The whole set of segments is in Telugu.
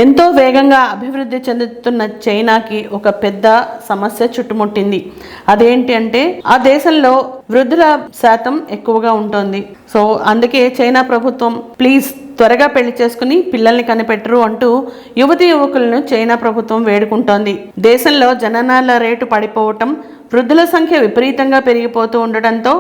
ఎంతో వేగంగా అభివృద్ధి చెందుతున్న చైనాకి ఒక పెద్ద సమస్య చుట్టుముట్టింది. అదేంటి అంటే ఆ దేశంలో వృద్ధుల శాతం ఎక్కువగా ఉంటుంది. సో అందుకే చైనా ప్రభుత్వం ప్లీజ్ త్వరగా పెళ్లి చేసుకుని పిల్లల్ని కనిపెట్టరు అంటూ యువతి యువకులను చైనా ప్రభుత్వం వేడుకుంటోంది. దేశంలో జననాల రేటు పడిపోవటం, వృద్ధుల సంఖ్య విపరీతంగా పెరిగిపోతూ ఉండటంతో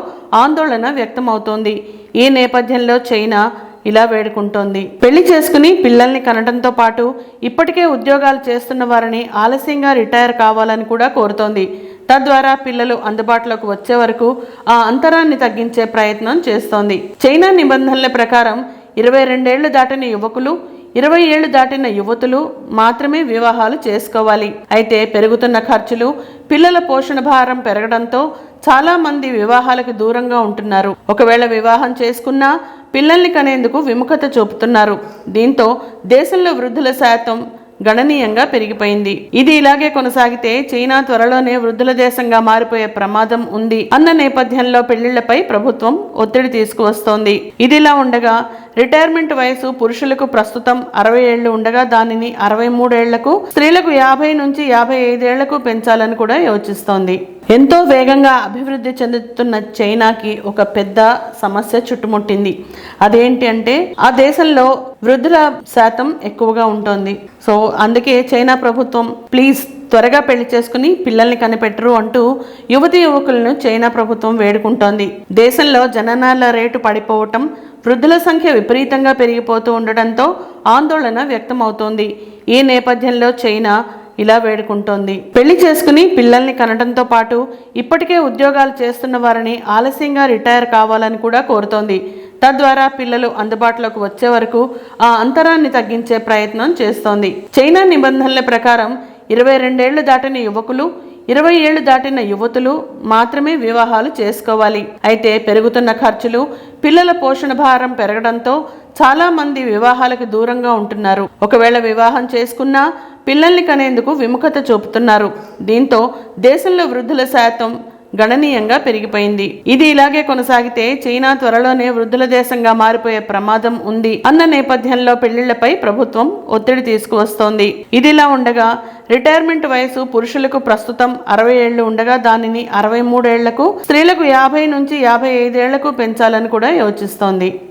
ఆందోళన వ్యక్తమవుతోంది. ఈ నేపథ్యంలో చైనా ఇలా వేడుకుంటోంది. పెళ్లి చేసుకుని పిల్లల్ని కనడంతో పాటు ఇప్పటికే ఉద్యోగాలు చేస్తున్న వారిని ఆలస్యంగా రిటైర్ కావాలని కూడా కోరుతోంది. తద్వారా పిల్లలు అందుబాటులోకి వచ్చే వరకు ఆ అంతరాన్ని తగ్గించే ప్రయత్నం చేస్తోంది. చైనా నిబంధనల ప్రకారం 22 ఏళ్లు దాటిన యువకులు, 20 ఏళ్లు దాటిన యువతులు మాత్రమే వివాహాలు చేసుకోవాలి. అయితే పెరుగుతున్న ఖర్చులు, పిల్లల పోషణ భారం పెరగడంతో చాలా మంది వివాహాలకు దూరంగా ఉంటున్నారు. ఒకవేళ వివాహం చేసుకున్నా పిల్లల్ని కనేందుకు విముఖత చూపుతున్నారు. దీంతో దేశంలో వృద్ధుల శాతం గణనీయంగా పెరిగిపోయింది. ఇది ఇలాగే కొనసాగితే చైనా త్వరలోనే వృద్ధుల దేశంగా మారిపోయే ప్రమాదం ఉంది అన్న నేపథ్యంలో పెళ్లిళ్లపై ప్రభుత్వం ఒత్తిడి తీసుకువస్తోంది. ఇదిలా ఉండగా రిటైర్మెంట్ వయసు పురుషులకు ప్రస్తుతం 60 ఏళ్లు ఉండగా దానిని 63 ఏళ్లకు, స్త్రీలకు 50 నుంచి 55 ఏళ్లకు పెంచాలని కూడా యోచిస్తోంది. ఎంతో వేగంగా అభివృద్ధి చెందుతున్న చైనాకి ఒక పెద్ద సమస్య చుట్టుముట్టింది. అదేంటి అంటే ఆ దేశంలో వృద్ధుల శాతం ఎక్కువగా ఉంటుంది. సో అందుకే చైనా ప్రభుత్వం ప్లీజ్ త్వరగా పెళ్లి చేసుకుని పిల్లల్ని కనిపెట్టరు అంటూ యువతి యువకులను చైనా ప్రభుత్వం వేడుకుంటోంది. దేశంలో జననాల రేటు పడిపోవటం, వృద్ధుల సంఖ్య విపరీతంగా పెరిగిపోతూ ఉండటంతో ఆందోళన వ్యక్తమవుతోంది. ఈ నేపథ్యంలో చైనా ఇలా వేడుకుంటోంది. పెళ్లి చేసుకుని పిల్లల్ని కనడంతో పాటు ఇప్పటికే ఉద్యోగాలు చేస్తున్న వారిని ఆలస్యంగా రిటైర్ కావాలని కూడా కోరుతోంది. తద్వారా పిల్లలు అందుబాటులోకి వచ్చే వరకు ఆ అంతరాన్ని తగ్గించే ప్రయత్నం చేస్తోంది. చైనా నిబంధనల ప్రకారం 22 ఏళ్లు దాటిన యువకులు, 20 ఏళ్లు దాటిన యువతులు మాత్రమే వివాహాలు చేసుకోవాలి. అయితే పెరుగుతున్న ఖర్చులు, పిల్లల పోషణ భారం పెరగడంతో చాలా మంది వివాహాలకు దూరంగా ఉంటున్నారు. ఒకవేళ వివాహం చేసుకున్నా పిల్లల్ని కనేందుకు విముఖత చూపుతున్నారు. దీంతో దేశంలో వృద్ధుల శాతం గణనీయంగా పెరిగిపోయింది. ఇది ఇలాగే కొనసాగితే చైనా త్వరలోనే వృద్ధుల దేశంగా మారిపోయే ప్రమాదం ఉంది అన్న నేపథ్యంలో పెళ్లిళ్లపై ప్రభుత్వం ఒత్తిడి తీసుకువస్తోంది. ఇదిలా ఉండగా రిటైర్మెంట్ వయసు పురుషులకు ప్రస్తుతం 60 ఏళ్లు ఉండగా దానిని 63 ఏళ్లకు, స్త్రీలకు 50 నుంచి 55 ఏళ్లకు పెంచాలని కూడా యోచిస్తోంది.